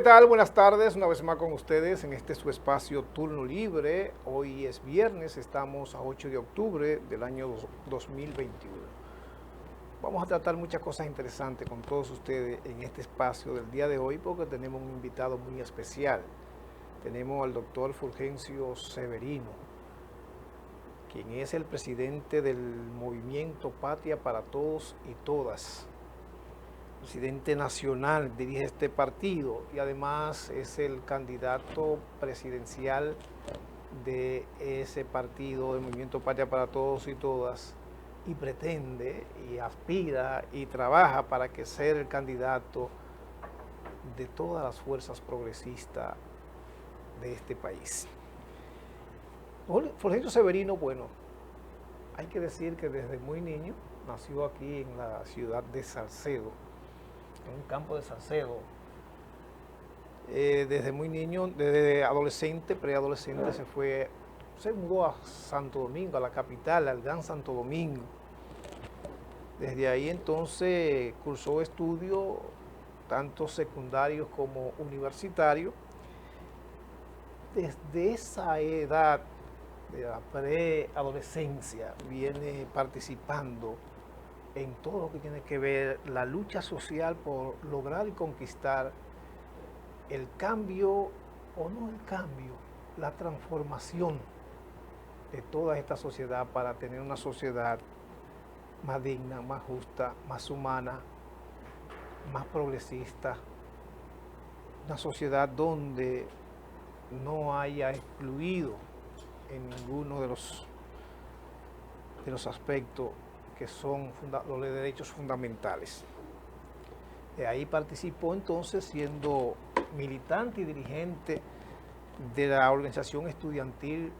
tal? Buenas tardes, una vez más con ustedes en este su espacio Turno Libre. Hoy es viernes, estamos a 8 de octubre del año 2021. Vamos a tratar muchas cosas interesantes con todos ustedes en este espacio del día de hoy porque tenemos un invitado muy especial. Tenemos al doctor Fulgencio Severino, quien es el presidente del movimiento Patria para Todos y Todas. Presidente nacional, dirige este partido y además es el candidato presidencial de ese partido, del Movimiento Patria para Todos y Todas, y pretende y aspira y trabaja para que sea el candidato de todas las fuerzas progresistas de este país. Fulgencio Severino, bueno, hay que decir que desde muy niño nació aquí en la ciudad de Salcedo, en un campo de Salcedo. Desde muy niño, desde adolescente, preadolescente, se mudó a Santo Domingo, a la capital, al Gran Santo Domingo. Desde ahí entonces cursó estudios tanto secundarios como universitarios. Desde esa edad, de la preadolescencia, viene participando en todo lo que tiene que ver la lucha social por lograr y conquistar el cambio, o no el cambio, la transformación de toda esta sociedad para tener una sociedad más digna, más justa, más humana, más progresista, una sociedad donde no haya excluido en ninguno de los aspectos que son los derechos fundamentales. De ahí participó entonces siendo militante y dirigente de la organización estudiantil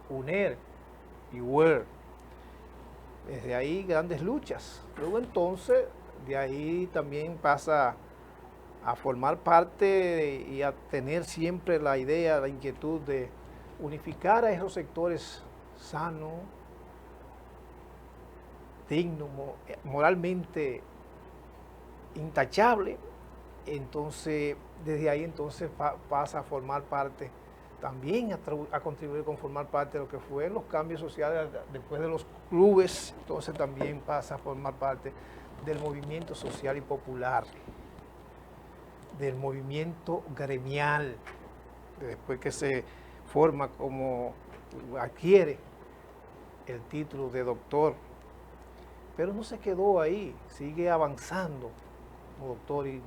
UNER y UER. Desde ahí grandes luchas. Luego entonces de ahí también pasa a formar parte y a tener siempre la idea, la inquietud de unificar a esos sectores sanos, digno, moralmente intachable. Entonces desde ahí entonces pasa a formar parte, también a contribuir con formar parte de lo que fue los cambios sociales después de los clubes. Entonces también pasa a formar parte del movimiento social y popular, del movimiento gremial, después que se forma como adquiere el título de doctor. Pero no se quedó ahí, sigue avanzando como doctor y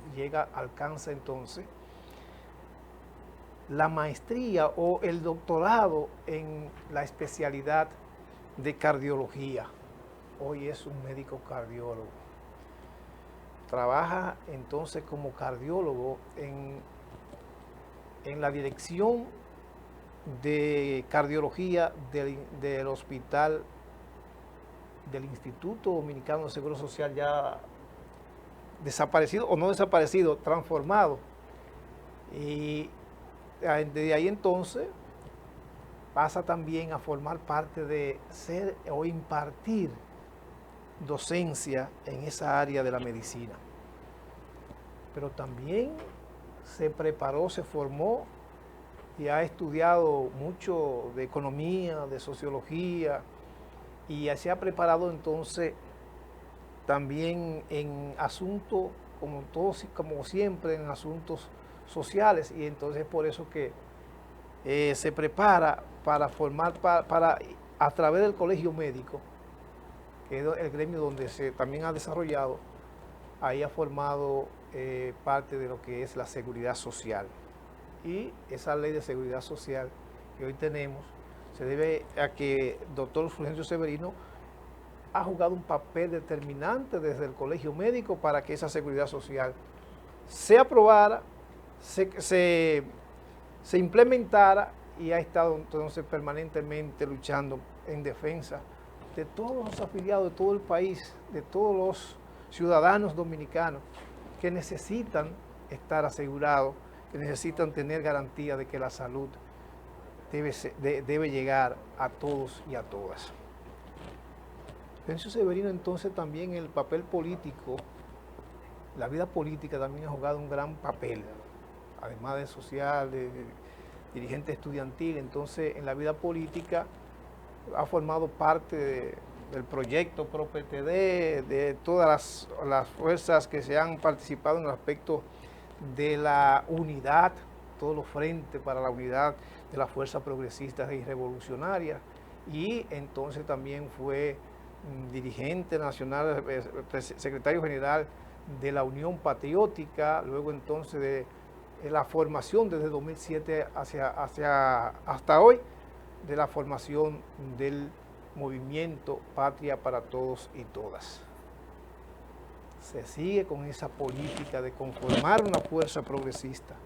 alcanza entonces la maestría o el doctorado en la especialidad de cardiología. Hoy es un médico cardiólogo. Trabaja entonces como cardiólogo en la dirección de cardiología del hospital del Instituto Dominicano de Seguro Social, ya desaparecido o no desaparecido, transformado. Y de ahí entonces pasa también a formar parte de ser o impartir docencia en esa área de la medicina. Pero también se preparó, se formó y ha estudiado mucho de economía, de sociología, y se ha preparado entonces también en asuntos, como siempre, en asuntos sociales, y entonces por eso que se prepara para formar, a través del colegio médico, que es el gremio donde también ha desarrollado, ahí ha formado parte de lo que es la seguridad social. Y esa ley de seguridad social que hoy tenemos se debe a que el doctor Fulgencio Severino ha jugado un papel determinante desde el colegio médico para que esa seguridad social se aprobara, se implementara, y ha estado entonces permanentemente luchando en defensa de todos los afiliados de todo el país, de todos los ciudadanos dominicanos que necesitan estar asegurados, que necesitan tener garantía de que la salud debe llegar a todos y a todas. Fulgencio Severino entonces también en el papel político, la vida política también ha jugado un gran papel. además de social, de dirigente estudiantil. Entonces, en la vida política ha formado parte del proyecto PRO-PTD, de todas las fuerzas que se han participado en el aspecto de la unidad, todos los frentes para la unidad de las fuerzas progresistas y revolucionarias, y entonces también fue dirigente nacional, secretario general de la Unión Patriótica, luego entonces de la formación desde 2007 hasta hoy, de la formación del movimiento Patria para Todos y Todas. Se sigue con esa política de conformar una fuerza progresista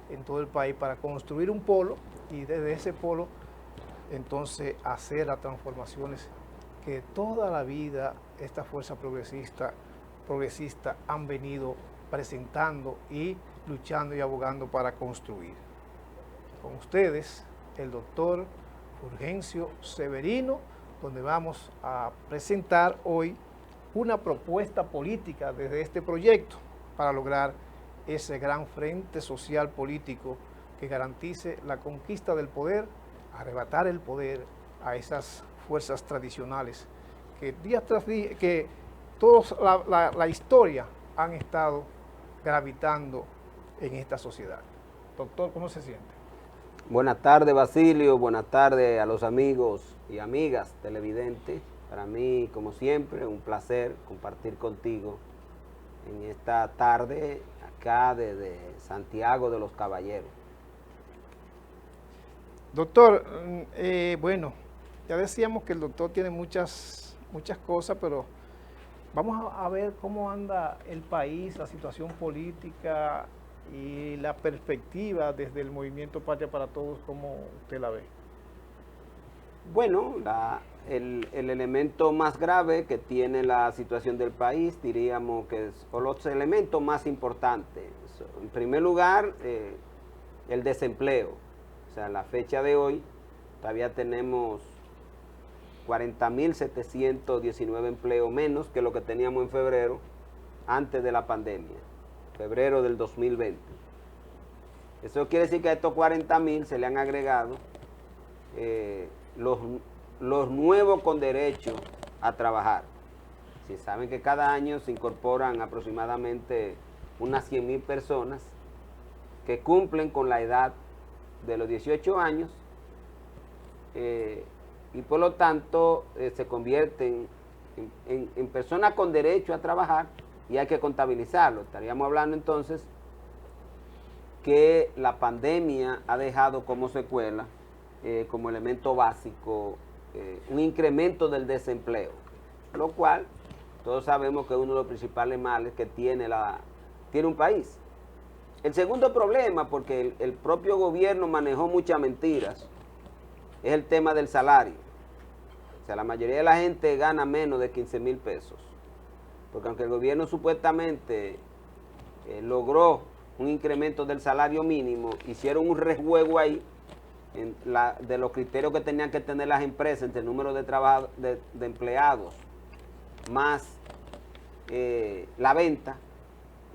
en todo el país para construir un polo y desde ese polo entonces hacer las transformaciones que toda la vida esta fuerza progresista han venido presentando y luchando y abogando para construir. Con ustedes, el doctor Fulgencio Severino, donde vamos a presentar hoy una propuesta política desde este proyecto para lograr ese gran frente social político que garantice la conquista del poder, arrebatar el poder a esas fuerzas tradicionales que día tras día, que toda la historia han estado gravitando en esta sociedad. Doctor, ¿cómo se siente? Buenas tardes, Basilio. Buenas tardes a los amigos y amigas televidentes. Para mí, como siempre, un placer compartir contigo en esta tarde acá desde Santiago de los Caballeros. Doctor, bueno, ya decíamos que el doctor tiene muchas cosas, pero vamos a ver cómo anda el país, la situación política y la perspectiva desde el movimiento Patria para Todos, ¿cómo usted la ve? Bueno, el elemento más grave que tiene la situación del país, diríamos que es, o los elementos más importantes. En primer lugar, el desempleo. O sea, a la fecha de hoy todavía tenemos 40.719 empleos menos que lo que teníamos en febrero, antes de la pandemia, febrero del 2020. Eso quiere decir que a estos 40.000 se le han agregado los nuevos con derecho a trabajar. Si saben que cada año se incorporan aproximadamente unas 100.000 personas que cumplen con la edad de los 18 años y por lo tanto se convierten en personas con derecho a trabajar y hay que contabilizarlo. Estaríamos hablando entonces que la pandemia ha dejado como secuela, como elemento básico, un incremento del desempleo, lo cual todos sabemos que es uno de los principales males que tiene un país. El segundo problema, porque el propio gobierno manejó muchas mentiras, es el tema del salario. O sea, la mayoría de la gente gana menos de 15.000 pesos. Porque aunque el gobierno supuestamente logró un incremento del salario mínimo, hicieron un rejuego ahí de los criterios que tenían que tener las empresas entre el número de empleados más la venta,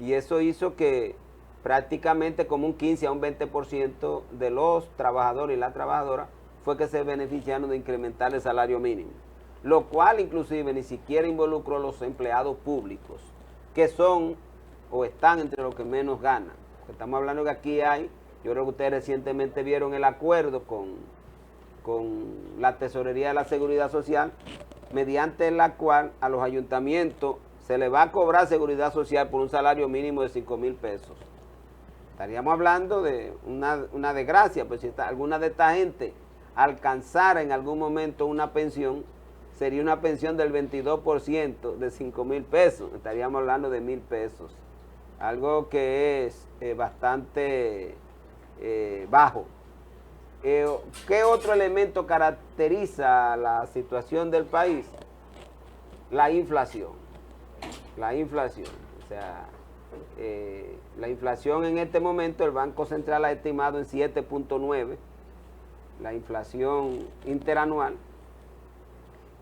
y eso hizo que prácticamente como un 15 a un 20% de los trabajadores y las trabajadoras fue que se beneficiaron de incrementar el salario mínimo, lo cual inclusive ni siquiera involucró a los empleados públicos, que son o están entre los que menos ganan. Estamos hablando que aquí hay, yo creo que ustedes recientemente vieron el acuerdo con la Tesorería de la Seguridad Social, mediante la cual a los ayuntamientos se les va a cobrar seguridad social por un salario mínimo de 5.000 pesos. Estaríamos hablando de una desgracia, pues si alguna de esta gente alcanzara en algún momento una pensión, sería una pensión del 22% de 5.000 pesos, estaríamos hablando de 1.000 pesos, algo que es bastante bajo. ¿Qué otro elemento caracteriza la situación del país? La inflación. La inflación, o sea, la inflación en este momento el Banco Central ha estimado en 7.9, la inflación interanual,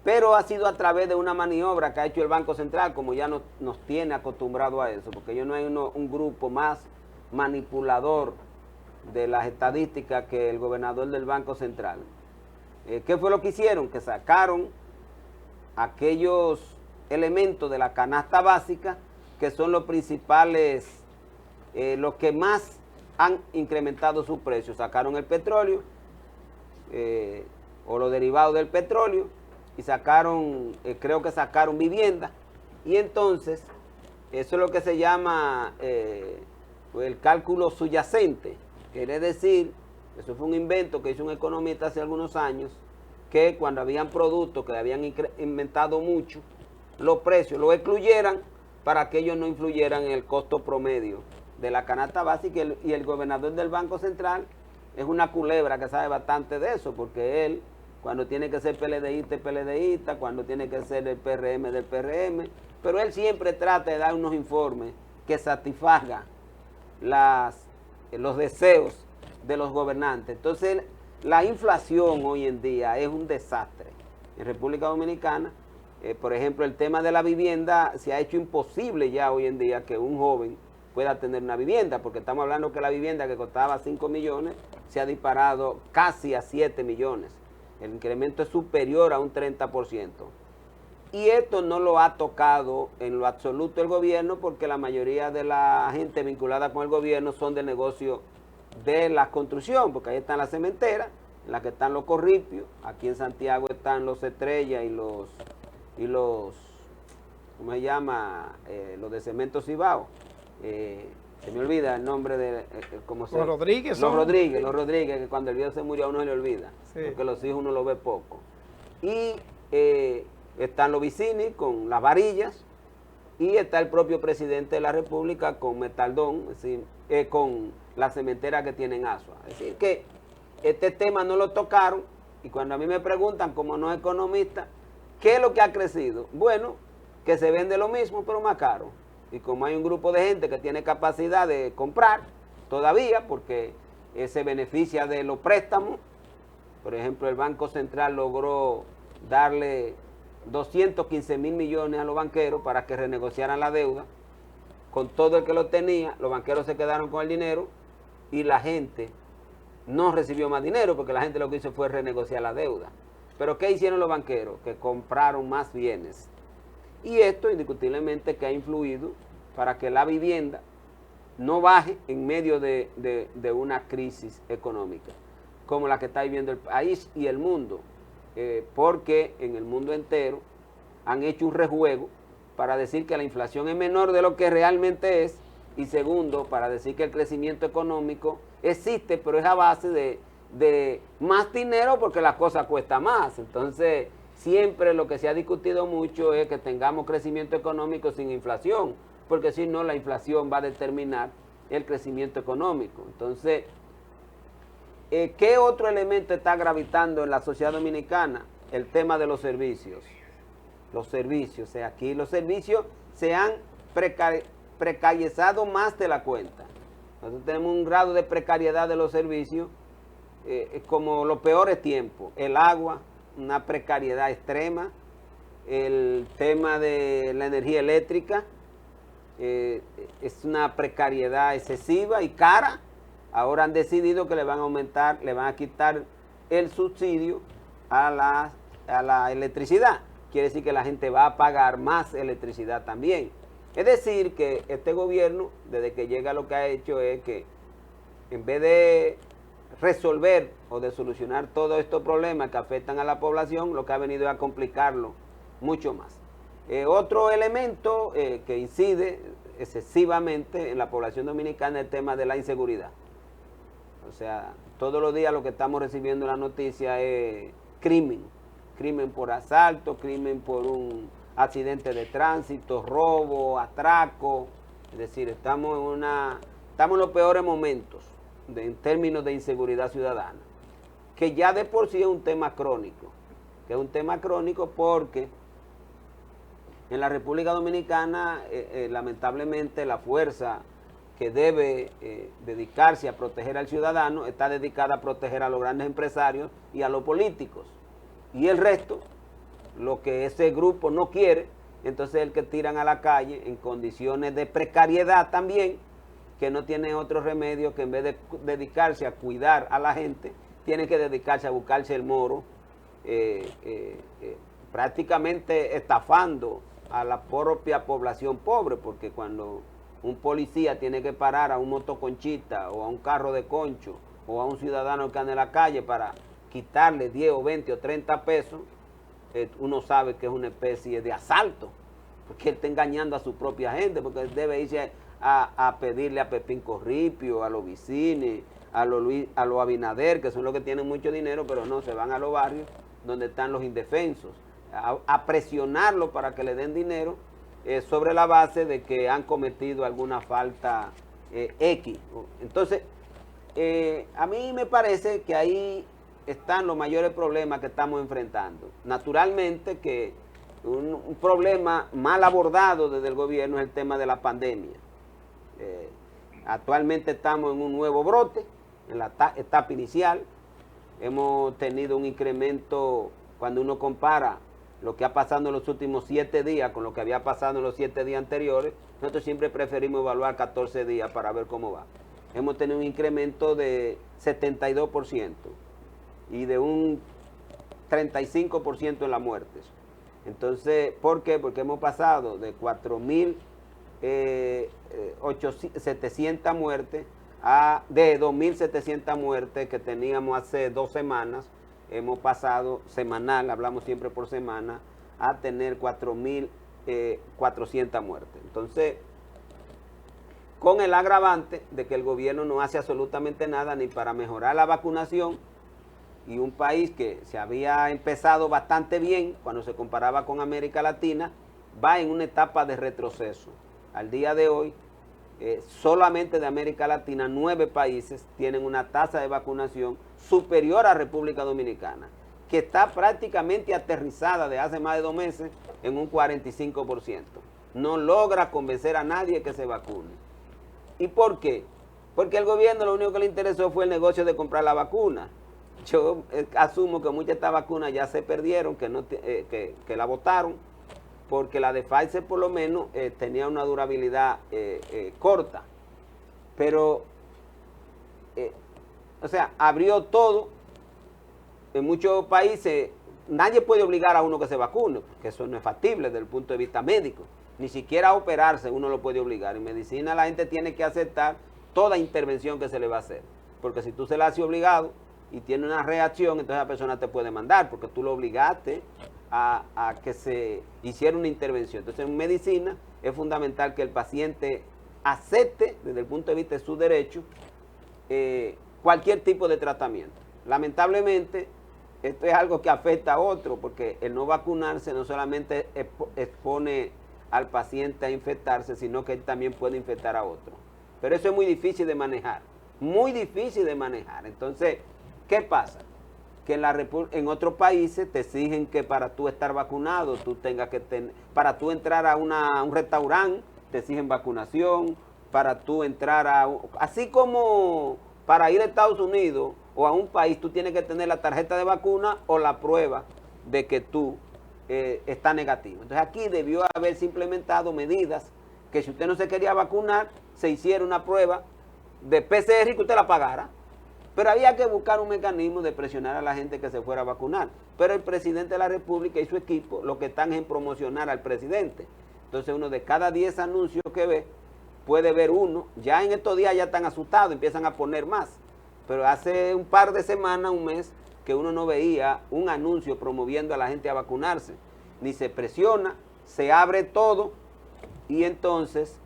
pero ha sido a través de una maniobra que ha hecho el Banco Central, como ya nos tiene acostumbrado a eso, porque ellos no hay un grupo más manipulador de las estadísticas que el gobernador del Banco Central. ¿Qué fue lo que hicieron? Que sacaron aquellos elementos de la canasta básica que son los principales, los que más han incrementado su precio. Sacaron el petróleo o los derivados del petróleo y sacaron, creo que sacaron vivienda, y entonces eso es lo que se llama el cálculo subyacente. Quiere decir, eso fue un invento que hizo un economista hace algunos años, que cuando habían productos que habían inventado mucho, los precios los excluyeran para que ellos no influyeran en el costo promedio de la canasta básica. Y el gobernador del Banco Central es una culebra que sabe bastante de eso, porque él, cuando tiene que ser PLDista, es PLDista, cuando tiene que ser el PRM, del PRM, pero él siempre trata de dar unos informes que satisfagan los deseos de los gobernantes. Entonces, la inflación hoy en día es un desastre. En República Dominicana, por ejemplo, el tema de la vivienda se ha hecho imposible ya hoy en día que un joven pueda tener una vivienda, porque estamos hablando que la vivienda que costaba 5 millones se ha disparado casi a 7 millones. El incremento es superior a un 30%. Y esto no lo ha tocado en lo absoluto el gobierno, porque la mayoría de la gente vinculada con el gobierno son de negocio de la construcción, porque ahí están las cementeras, en las que están los corripios. Aquí en Santiago están los Estrella y los ¿cómo se llama? Los de Cemento Cibao. Se me olvida el nombre de ¿cómo se llama? Los Rodríguez. Los Rodríguez, que cuando el viejo se murió a uno se le olvida, sí, porque los hijos uno lo ve poco. Y están los Vicini con las varillas, y está el propio presidente de la República con Metaldón, es decir, con la cementera que tienen Asua. Es decir, que este tema no lo tocaron, y cuando a mí me preguntan, como no economista, ¿qué es lo que ha crecido? Bueno, que se vende lo mismo, pero más caro. Y como hay un grupo de gente que tiene capacidad de comprar todavía, porque se beneficia de los préstamos, por ejemplo, el Banco Central logró darle 215 mil millones a los banqueros para que renegociaran la deuda. Con todo el que lo tenía, los banqueros se quedaron con el dinero y la gente no recibió más dinero, porque la gente lo que hizo fue renegociar la deuda. Pero ¿qué hicieron los banqueros? Que compraron más bienes. Y esto indiscutiblemente que ha influido para que la vivienda no baje en medio de una crisis económica, como la que está viviendo el país y el mundo, porque en el mundo entero han hecho un rejuego para decir que la inflación es menor de lo que realmente es, y segundo, para decir que el crecimiento económico existe, pero es a base de más dinero, porque la cosa cuesta más. Entonces, siempre lo que se ha discutido mucho es que tengamos crecimiento económico sin inflación, porque si no, la inflación va a determinar el crecimiento económico. Entonces, ¿qué otro elemento está gravitando en la sociedad dominicana? El tema de los servicios. Los servicios, o sea, aquí los servicios se han precarizado más de la cuenta. Nosotros tenemos un grado de precariedad de los servicios como los peores tiempos. El agua, una precariedad extrema. El tema de la energía eléctrica es una precariedad excesiva y cara. Ahora han decidido que le van a aumentar, le van a quitar el subsidio a la electricidad. Quiere decir que la gente va a pagar más electricidad también. Es decir, que este gobierno, desde que llega, lo que ha hecho es que, en vez de resolver o de solucionar todos estos problemas que afectan a la población, lo que ha venido es a complicarlo mucho más. Otro elemento que incide excesivamente en la población dominicana es el tema de la inseguridad. O sea, todos los días lo que estamos recibiendo en la noticia es crimen por asalto, crimen por un accidente de tránsito, robo, atraco. Es decir, estamos en los peores momentos en términos de inseguridad ciudadana, que ya de por sí es un tema crónico, porque en la República Dominicana, lamentablemente, la fuerza que debe dedicarse a proteger al ciudadano está dedicada a proteger a los grandes empresarios y a los políticos. Y el resto, lo que ese grupo no quiere, entonces es el que tiran a la calle en condiciones de precariedad también, que no tiene otro remedio que en vez de dedicarse a cuidar a la gente, tiene que dedicarse a buscarse el moro, prácticamente estafando a la propia población pobre, porque cuando un policía tiene que parar a un motoconchita o a un carro de concho o a un ciudadano que anda en la calle para quitarle 10 o 20 o 30 pesos, uno sabe que es una especie de asalto, porque él está engañando a su propia gente, porque él debe irse a pedirle a Pepín Corripio, a los Vicini, a los Abinader, que son los que tienen mucho dinero, pero no, se van a los barrios donde están los indefensos, a presionarlos para que le den dinero sobre la base de que han cometido alguna falta X. Entonces, a mí me parece que ahí están los mayores problemas que estamos enfrentando. Naturalmente que un problema mal abordado desde el gobierno es el tema de la pandemia. Actualmente estamos en un nuevo brote, en la etapa inicial. Hemos tenido un incremento, cuando uno compara lo que ha pasado en los últimos 7 días con lo que había pasado en los 7 días anteriores. Nosotros siempre preferimos evaluar 14 días para ver cómo va. Hemos tenido un incremento de 72% y de un 35% en las muertes. Entonces, ¿por qué? Porque hemos pasado de 4.700 muertes de 2.700 muertes que teníamos hace 2 semanas. Hemos pasado hablamos siempre por semana, a tener 4.400 muertes. Entonces, con el agravante de que el gobierno no hace absolutamente nada ni para mejorar la vacunación, y un país que se había empezado bastante bien cuando se comparaba con América Latina, va en una etapa de retroceso. Al día de hoy, solamente de América Latina, 9 países tienen una tasa de vacunación superior a República Dominicana, que está prácticamente aterrizada de hace más de 2 meses en un 45%. No logra convencer a nadie que se vacune. ¿Y por qué? Porque el gobierno lo único que le interesó fue el negocio de comprar la vacuna. Yo asumo que muchas de estas vacunas ya se perdieron, que la botaron, porque la de Pfizer por lo menos tenía una durabilidad corta. Pero, o sea, abrió todo. En muchos países nadie puede obligar a uno que se vacune, porque eso no es factible desde el punto de vista médico. Ni siquiera a operarse uno lo puede obligar. En medicina la gente tiene que aceptar toda intervención que se le va a hacer, porque si tú se la haces obligado y tiene una reacción, entonces la persona te puede mandar, porque tú lo obligaste a que se hiciera una intervención. Entonces en medicina es fundamental que el paciente acepte desde el punto de vista de su derecho cualquier tipo de tratamiento. Lamentablemente esto es algo que afecta a otro, porque el no vacunarse no solamente expone al paciente a infectarse, sino que él también puede infectar a otro. Pero eso es muy difícil de manejar, muy difícil de manejar. Entonces, ¿qué pasa? Que en otros países te exigen que para tú estar vacunado, tú tengas que para tú entrar a un restaurante, te exigen vacunación, para tú entrar así como para ir a Estados Unidos o a un país, tú tienes que tener la tarjeta de vacuna o la prueba de que tú estás negativo. Entonces aquí debió haberse implementado medidas que si usted no se quería vacunar, se hiciera una prueba de PCR y que usted la pagara. Pero había que buscar un mecanismo de presionar a la gente que se fuera a vacunar. Pero el presidente de la República y su equipo lo que están es en promocionar al presidente. Entonces uno de cada 10 anuncios que ve, puede ver uno. Ya en estos días ya están asustados, empiezan a poner más. Pero hace un par de semanas, un mes, que uno no veía un anuncio promoviendo a la gente a vacunarse. Ni se presiona, se abre todo y entonces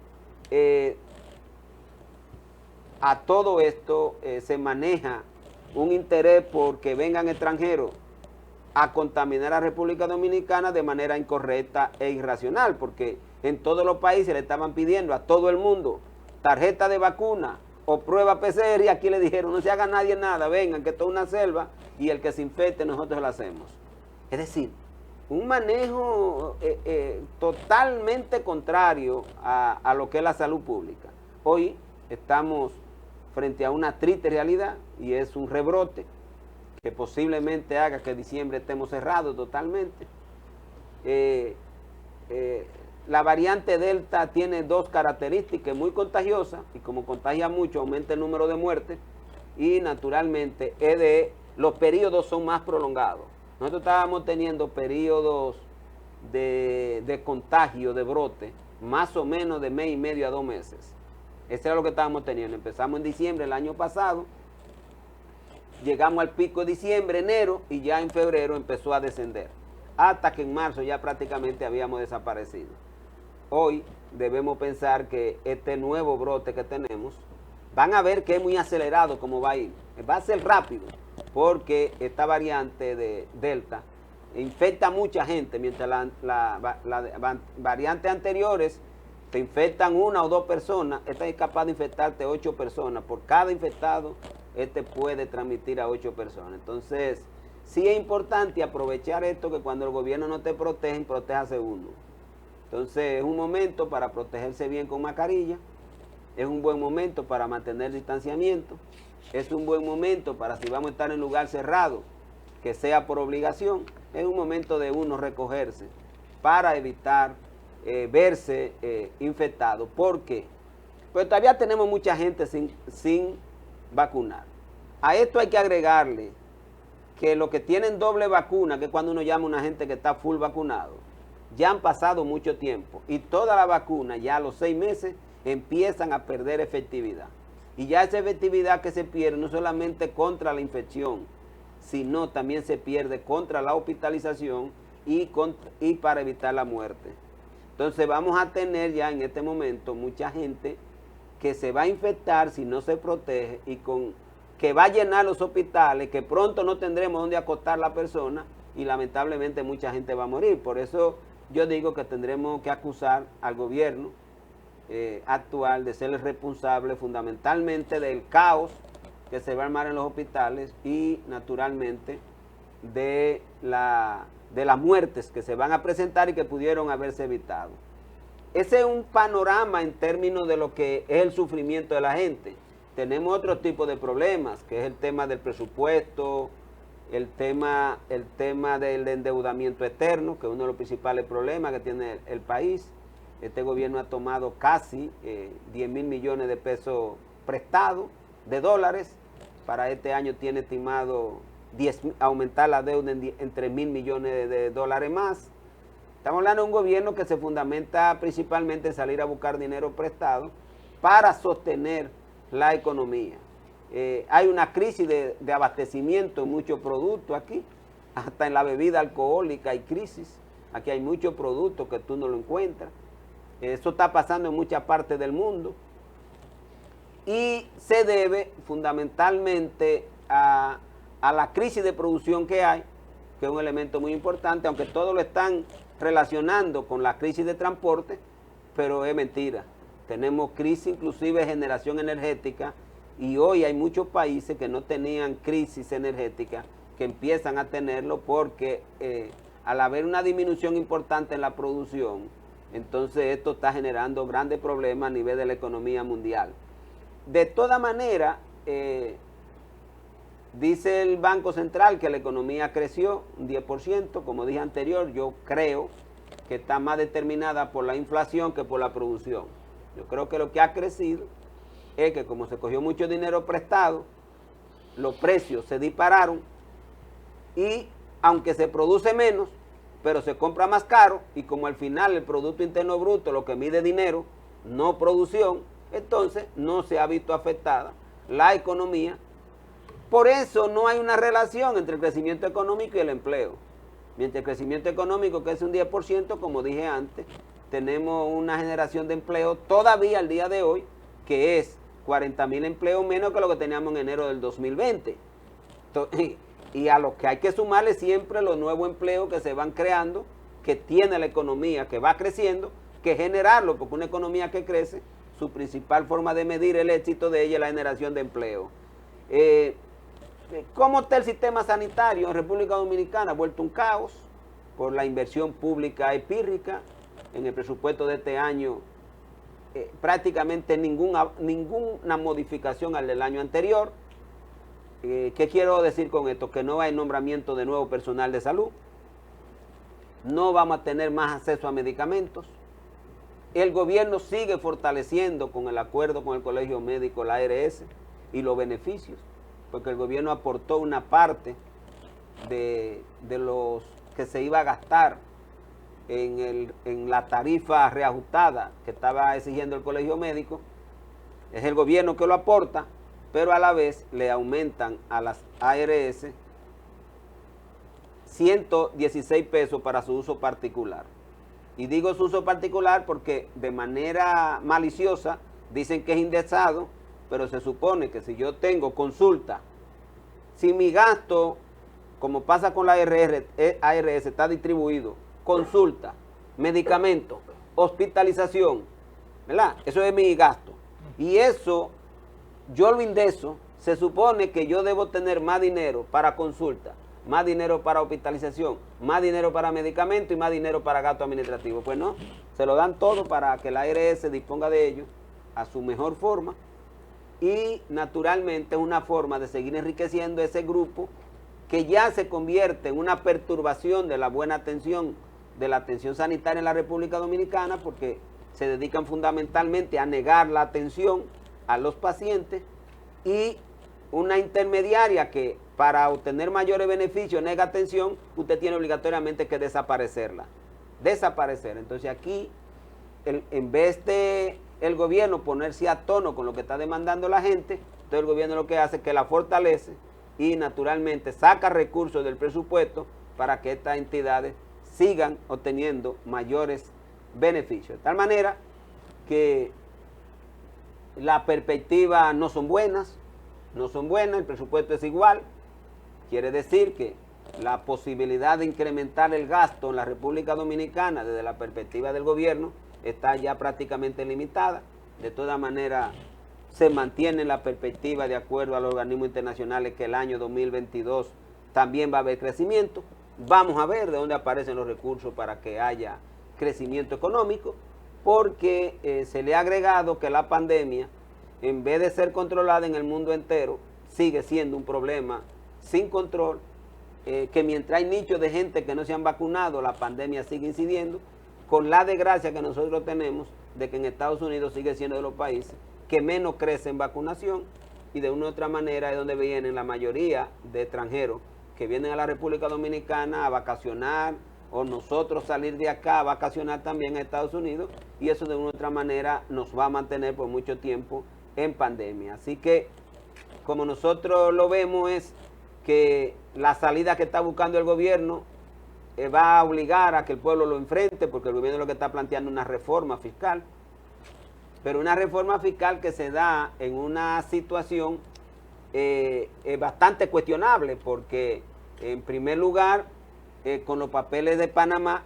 a todo esto se maneja un interés porque vengan extranjeros a contaminar a República Dominicana de manera incorrecta e irracional, porque en todos los países le estaban pidiendo a todo el mundo tarjeta de vacuna o prueba PCR y aquí le dijeron no se haga nadie nada, vengan que esto es una selva y el que se infecte nosotros lo hacemos. Es decir, un manejo totalmente contrario a lo que es la salud pública. Hoy estamos frente a una triste realidad y es un rebrote que posiblemente haga que en diciembre estemos cerrados totalmente. la variante Delta tiene dos características, muy contagiosa, y como contagia mucho, aumenta el número de muertes, y naturalmente los periodos son más prolongados. Nosotros estábamos teniendo periodos de contagio, de brote, más o menos de mes y medio a 2 meses. Eso era lo que estábamos teniendo. Empezamos en diciembre del año pasado, llegamos al pico de diciembre, enero, y ya en febrero empezó a descender, hasta que en marzo ya prácticamente habíamos desaparecido. Hoy debemos pensar que este nuevo brote que tenemos, van a ver que es muy acelerado como va a ir. Va a ser rápido, porque esta variante de Delta infecta a mucha gente, mientras las variantes anteriores te infectan 1 o 2 personas, esta es capaz de infectarte 8 personas. Por cada infectado, este puede transmitir a 8 personas. Entonces, sí es importante aprovechar esto, que cuando el gobierno no te protege, protéjase uno. Entonces, es un momento para protegerse bien con mascarilla, es un buen momento para mantener el distanciamiento, es un buen momento para, si vamos a estar en lugar cerrado, que sea por obligación, es un momento de uno recogerse para evitar verse infectado. ¿Por qué? Pues todavía tenemos mucha gente sin vacunar. A esto hay que agregarle que los que tienen doble vacuna, que es cuando uno llama a una gente que está full vacunado, ya han pasado mucho tiempo y toda la vacuna ya a los 6 meses empiezan a perder efectividad. Y ya esa efectividad que se pierde no solamente contra la infección, sino también se pierde contra la hospitalización y para evitar la muerte. Entonces vamos a tener ya en este momento mucha gente que se va a infectar si no se protege, y que va a llenar los hospitales, que pronto no tendremos donde acostar la persona, y lamentablemente mucha gente va a morir. Por eso yo digo que tendremos que acusar al gobierno actual de ser el responsable fundamentalmente del caos que se va a armar en los hospitales, y naturalmente de las muertes que se van a presentar y que pudieron haberse evitado. Ese es un panorama en términos de lo que es el sufrimiento de la gente. Tenemos otro tipo de problemas, que es el tema del presupuesto, el tema del endeudamiento externo, que es uno de los principales problemas que tiene el país. Este gobierno ha tomado casi 10,000 millones de pesos prestados, de dólares. Para este año tiene estimado aumentar la deuda en 3,000 millones de dólares más. Estamos hablando de un gobierno que se fundamenta principalmente en salir a buscar dinero prestado para sostener la economía. Hay una crisis de abastecimiento en muchos productos aquí, hasta en la bebida alcohólica hay crisis. Aquí hay muchos productos que tú no lo encuentras. Eso está pasando en muchas partes del mundo, y se debe fundamentalmente a la crisis de producción que hay, que es un elemento muy importante, aunque todos lo están relacionando con la crisis de transporte, pero es mentira. Tenemos crisis inclusive de generación energética, y hoy hay muchos países que no tenían crisis energética, que empiezan a tenerlo porque al haber una disminución importante en la producción, entonces esto está generando grandes problemas a nivel de la economía mundial. De toda manera, dice el Banco Central que la economía creció un 10%, como dije anterior. Yo creo que está más determinada por la inflación que por la producción. Yo creo que lo que ha crecido es que, como se cogió mucho dinero prestado, los precios se dispararon, y aunque se produce menos, pero se compra más caro, y como al final el Producto Interno Bruto lo que mide dinero, no producción, entonces no se ha visto afectada la economía. Por eso no hay una relación entre el crecimiento económico y el empleo. Mientras el crecimiento económico, que es un 10%, como dije antes, tenemos una generación de empleo todavía al día de hoy, que es 40,000 empleos menos que lo que teníamos en enero del 2020. Y a lo que hay que sumarle siempre los nuevos empleos que se van creando, que tiene la economía, que va creciendo, que generarlo, porque una economía que crece, su principal forma de medir el éxito de ella es la generación de empleo. ¿Cómo está el sistema sanitario en República Dominicana? Ha vuelto un caos por la inversión pública empírica. En el presupuesto de este año prácticamente ninguna modificación al del año anterior. ¿Qué quiero decir con esto? Que no hay nombramiento de nuevo personal de salud, no vamos a tener más acceso a medicamentos, el gobierno sigue fortaleciendo con el acuerdo con el Colegio Médico la ARS y los beneficios, porque el gobierno aportó una parte de los que se iba a gastar en la tarifa reajustada que estaba exigiendo el Colegio Médico. Es el gobierno que lo aporta, pero a la vez le aumentan a las ARS 116 pesos para su uso particular. Y digo su uso particular porque de manera maliciosa dicen que es indexado, pero se supone que si yo tengo consulta, si mi gasto, como pasa con la ARS, está distribuido, consulta, medicamento, hospitalización, ¿verdad? Eso es mi gasto. Y eso, yo lo indexo, se supone que yo debo tener más dinero para consulta, más dinero para hospitalización, más dinero para medicamento y más dinero para gasto administrativo. Pues no, se lo dan todo para que la ARS disponga de ello a su mejor forma y naturalmente es una forma de seguir enriqueciendo ese grupo que ya se convierte en una perturbación de la buena atención, de la atención sanitaria en la República Dominicana, porque se dedican fundamentalmente a negar la atención a los pacientes y una intermediaria que para obtener mayores beneficios nega atención, usted tiene obligatoriamente que desaparecerla. Entonces aquí, en vez de el gobierno ponerse a tono con lo que está demandando la gente, entonces el gobierno lo que hace es que la fortalece y naturalmente saca recursos del presupuesto para que estas entidades sigan obteniendo mayores beneficios. De tal manera que las perspectivas no son buenas, el presupuesto es igual, quiere decir que la posibilidad de incrementar el gasto en la República Dominicana desde la perspectiva del gobierno está ya prácticamente limitada. De todas maneras, se mantiene la perspectiva de acuerdo a los organismos internacionales que el año 2022 también va a haber crecimiento. Vamos a ver de dónde aparecen los recursos para que haya crecimiento económico, porque se le ha agregado que la pandemia, en vez de ser controlada en el mundo entero, sigue siendo un problema sin control, que mientras hay nichos de gente que no se han vacunado, la pandemia sigue incidiendo, con la desgracia que nosotros tenemos de que en Estados Unidos sigue siendo de los países que menos crece en vacunación y de una u otra manera es donde vienen la mayoría de extranjeros que vienen a la República Dominicana a vacacionar o nosotros salir de acá a vacacionar también a Estados Unidos y eso de una u otra manera nos va a mantener por mucho tiempo en pandemia. Así que como nosotros lo vemos es que la salida que está buscando el gobierno va a obligar a que el pueblo lo enfrente, porque el gobierno lo que está planteando es una reforma fiscal, pero una reforma fiscal que se da en una situación bastante cuestionable, porque en primer lugar, con los papeles de Panamá,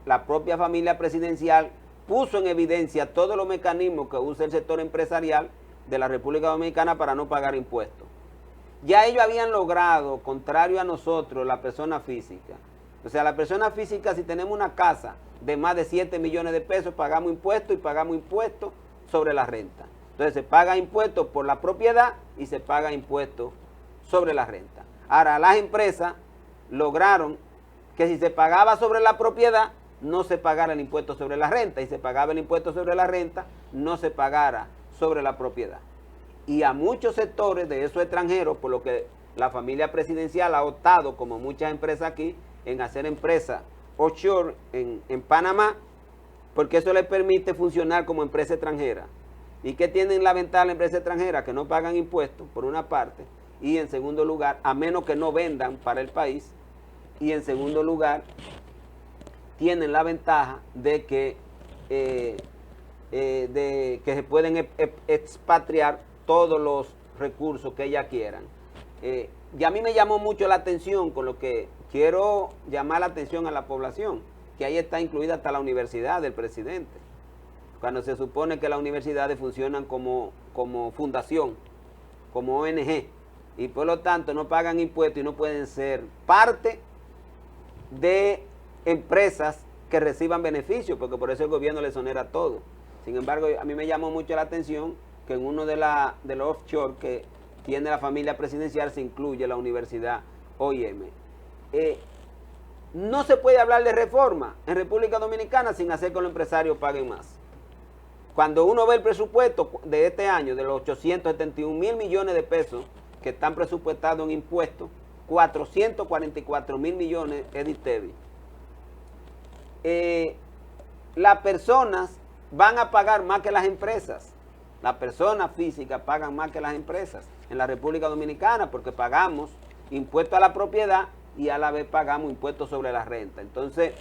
la propia familia presidencial puso en evidencia todos los mecanismos que usa el sector empresarial de la República Dominicana para no pagar impuestos. Ya ellos habían logrado, contrario a nosotros, la persona física. O sea, la persona física, si tenemos una casa de más de 7 millones de pesos, pagamos impuestos y pagamos impuestos sobre la renta. Entonces se paga impuestos por la propiedad y se paga impuestos sobre la renta. Ahora, las empresas lograron que si se pagaba sobre la propiedad, no se pagara el impuesto sobre la renta, y se pagaba el impuesto sobre la renta, no se pagara sobre la propiedad. Y a muchos sectores de esos extranjeros, por lo que la familia presidencial ha optado, como muchas empresas aquí, en hacer empresas offshore en Panamá, porque eso les permite funcionar como empresa extranjera. ¿Y qué tienen la ventaja la empresa extranjera? Que no pagan impuestos, por una parte, y en segundo lugar, a menos que no vendan para el país, y en segundo lugar, tienen la ventaja de que se pueden expatriar todos los recursos que ellas quieran. Y a mí me llamó mucho la atención, con lo que quiero llamar la atención a la población, que ahí está incluida hasta la universidad del presidente, cuando se supone que las universidades funcionan como fundación, como ONG, y por lo tanto no pagan impuestos y no pueden ser parte de empresas que reciban beneficios, porque por eso el gobierno les exonera todo. Sin embargo, a mí me llamó mucho la atención que en uno de los offshore que tiene la familia presidencial se incluye la universidad OIM. no se puede hablar de reforma en República Dominicana sin hacer que los empresarios paguen más. Cuando uno ve el presupuesto de este año, de los 871 mil millones de pesos que están presupuestados en impuestos, 444 mil millones es de ITEVI. Las personas van a pagar más que las empresas. Las personas físicas pagan más que las empresas en la República Dominicana porque pagamos impuestos a la propiedad y a la vez pagamos impuestos sobre la renta. Entonces,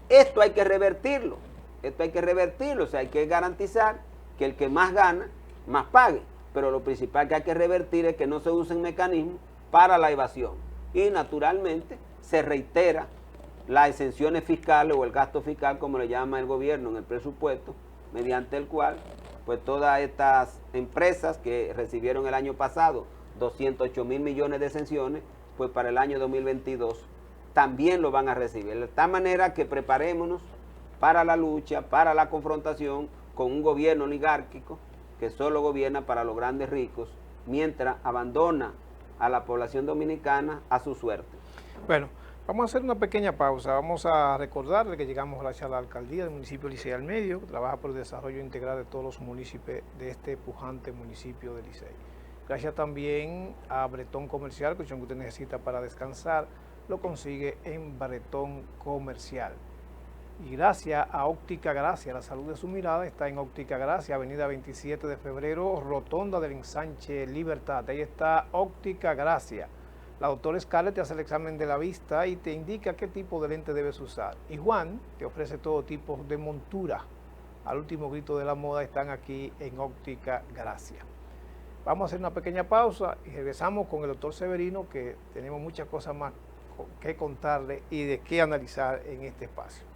esto hay que revertirlo. O sea, hay que garantizar que el que más gana, más pague. Pero lo principal que hay que revertir es que no se usen mecanismos para la evasión. Y naturalmente se reitera las exenciones fiscales o el gasto fiscal, como le llama el gobierno en el presupuesto, mediante el cual pues todas estas empresas que recibieron el año pasado 208 mil millones de exenciones, pues para el año 2022 también lo van a recibir. De tal manera que preparémonos para la lucha, para la confrontación con un gobierno oligárquico que solo gobierna para los grandes ricos, mientras abandona a la población dominicana a su suerte. Bueno, vamos a hacer una pequeña pausa. Vamos a recordarle que llegamos gracias a la alcaldía del municipio de Licey al Medio, que trabaja por el desarrollo integral de todos los municipios de este pujante municipio de Licey. Gracias también a Bretón Comercial, que usted necesita para descansar, lo consigue en Bretón Comercial. Y gracias a Óptica Gracia, la salud de su mirada está en Óptica Gracia, avenida 27 de febrero, rotonda del Ensanche Libertad. Ahí está Óptica Gracia. La doctora Scarlett te hace el examen de la vista y te indica qué tipo de lente debes usar. Y Juan te ofrece todo tipo de montura. Al último grito de la moda están aquí en Óptica Gracia. Vamos a hacer una pequeña pausa y regresamos con el doctor Severino, que tenemos muchas cosas más que contarle y de qué analizar en este espacio.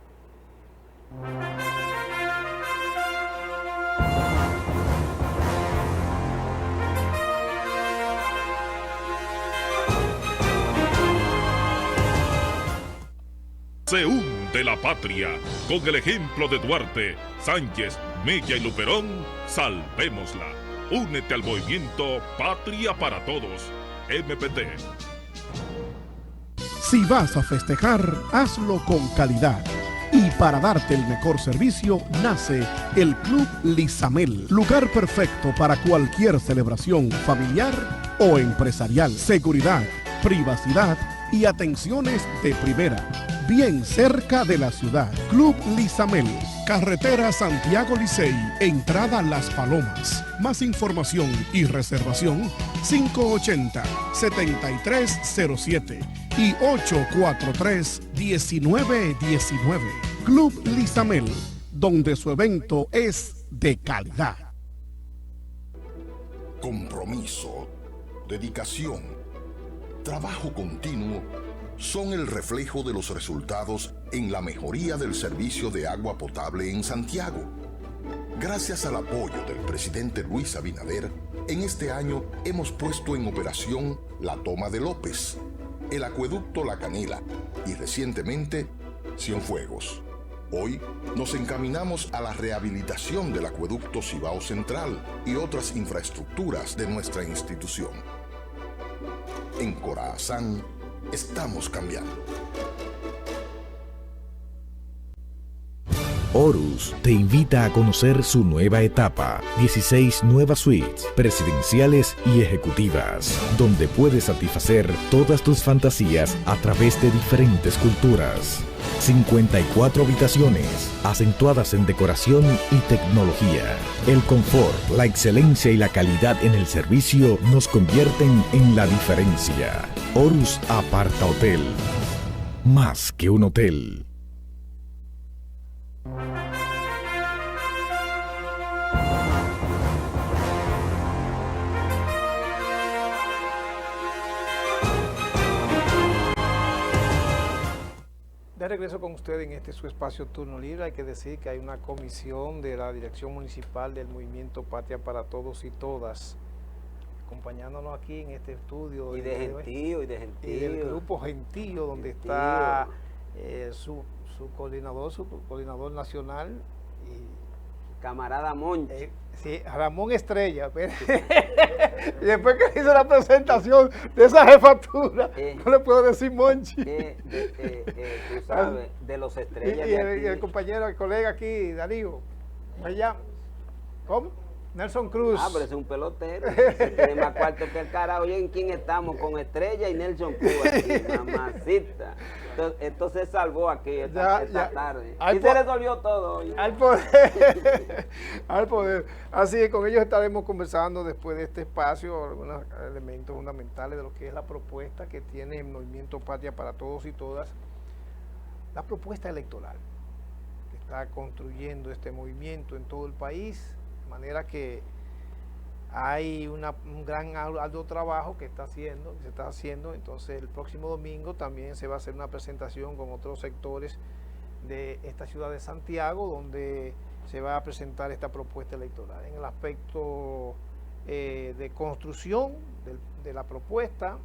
Se hunde la patria. Con el ejemplo de Duarte, Sánchez, Mella y Luperón, salvémosla. Únete al movimiento Patria para Todos. MPT. Si vas a festejar, hazlo con calidad. Y para darte el mejor servicio, nace el Club Lizamel. Lugar perfecto para cualquier celebración familiar o empresarial. Seguridad, privacidad y atenciones de primera. Bien cerca de la ciudad. Club Lizamel. Carretera Santiago Licey, entrada Las Palomas. Más información y reservación 580-7307 y 843-1919. Club Lizamel, donde su evento es de calidad. Compromiso, dedicación, trabajo continuo son el reflejo de los resultados en la mejoría del servicio de agua potable en Santiago. Gracias al apoyo del presidente Luis Abinader, en este año hemos puesto en operación la Toma de López, el acueducto La Canela y recientemente Cienfuegos. Hoy nos encaminamos a la rehabilitación del acueducto Cibao Central y otras infraestructuras de nuestra institución. En Corazán estamos cambiando. Horus te invita a conocer su nueva etapa, 16 nuevas suites presidenciales y ejecutivas, donde puedes satisfacer todas tus fantasías a través de diferentes culturas. 54 habitaciones, acentuadas en decoración y tecnología. El confort, la excelencia y la calidad en el servicio nos convierten en la diferencia. Horus Aparta Hotel. Más que un hotel. De regreso con usted en este su espacio Turno Libre. Hay que decir que hay una comisión de la Dirección Municipal del Movimiento Patria para Todos y Todas, acompañándonos aquí en este estudio. Y de Gentío. Y del Grupo Gentío, donde está su coordinador nacional, y camarada Monchi. Sí, Ramón Estrella. Y después que hizo la presentación de esa jefatura, no le puedo decir Monchi. Tú sabes, de los estrellas Y de aquí. el compañero, el colega aquí, Darío, ¿cómo? Nelson Cruz. Ah, pero ese es un pelotero. Ese tiene más cuarto que el carajo. Oye, ¿en quién estamos? Con Estrella y Nelson Cruz aquí, mamacita. Entonces, esto se salvó aquí esta tarde. Y se resolvió todo. Oye. Al poder. Al poder. Así que con ellos estaremos conversando después de este espacio algunos elementos fundamentales de lo que es la propuesta que tiene el Movimiento Patria para Todos y Todas. La propuesta electoral que está construyendo este movimiento en todo el país. De manera que hay un gran arduo trabajo que se está haciendo. Entonces el próximo domingo también se va a hacer una presentación con otros sectores de esta ciudad de Santiago, donde se va a presentar esta propuesta electoral. En el aspecto de construcción de la propuesta,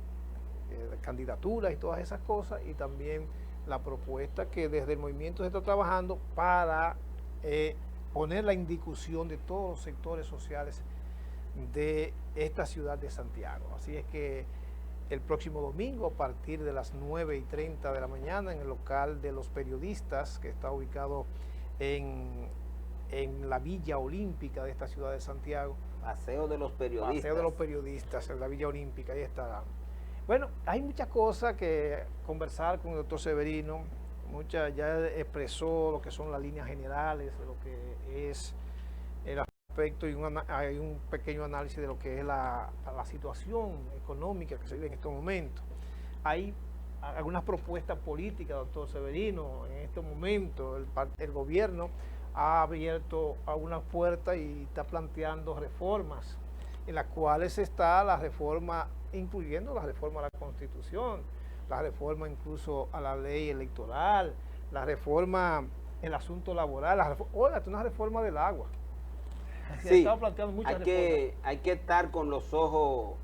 de candidaturas y todas esas cosas, y también la propuesta que desde el movimiento se está trabajando para ponerla en discusión de todos los sectores sociales de esta ciudad de Santiago. Así es que el próximo domingo, a partir de las 9:30 de la mañana, en el local de los periodistas, que está ubicado en la Villa Olímpica de esta ciudad de Santiago. Paseo de los periodistas. Paseo de los periodistas, en la Villa Olímpica, ahí estará. Bueno, hay muchas cosas que conversar con el doctor Severino. Ya expresó lo que son las líneas generales de lo que es el aspecto, y hay un pequeño análisis de lo que es la situación económica que se vive en estos momentos. Hay algunas propuestas políticas, doctor Severino. En estos momentos el gobierno ha abierto algunas puertas y está planteando reformas, en las cuales está la reforma, incluyendo la reforma a la Constitución, la reforma incluso a la ley electoral, la reforma en el asunto laboral, una reforma del agua. Sí, estaba planteando muchas reformas. Hay que estar con los ojos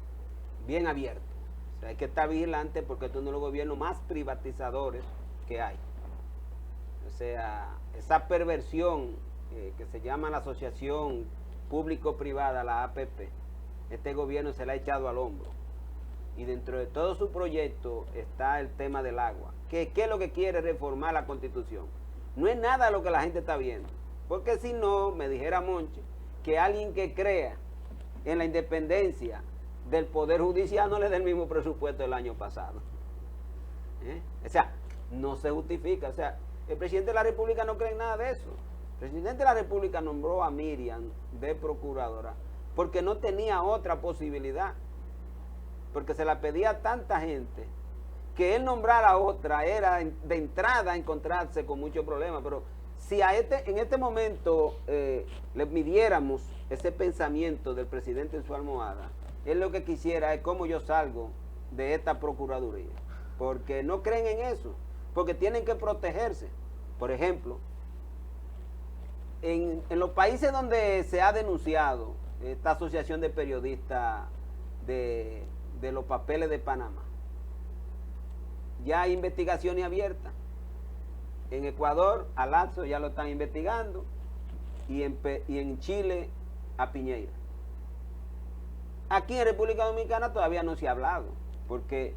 bien abiertos. O sea, hay que estar vigilante porque es uno de los gobiernos más privatizadores que hay. O sea, esa perversión que se llama la Asociación Público-Privada, la APP, este gobierno se la ha echado al hombro. Y dentro de todo su proyecto está el tema del agua. ¿Qué es lo que quiere reformar la Constitución? No es nada lo que la gente está viendo. Porque si no, me dijera Monchi, que alguien que crea en la independencia del Poder Judicial no le dé el mismo presupuesto del año pasado. O sea, no se justifica. O sea, el presidente de la República no cree en nada de eso. El presidente de la República nombró a Miriam de procuradora porque no tenía otra posibilidad. Porque se la pedía a tanta gente que él nombrar a otra era de entrada encontrarse con muchos problemas. Pero si en este momento le midiéramos ese pensamiento del presidente en su almohada, él lo que quisiera es cómo yo salgo de esta procuraduría. Porque no creen en eso, porque tienen que protegerse. Por ejemplo, en los países donde se ha denunciado esta asociación de periodistas de los papeles de Panamá, ya hay investigaciones abiertas. En Ecuador, a Lazo ya lo están investigando, y en Chile, a Piñeira. Aquí en República Dominicana todavía no se ha hablado, porque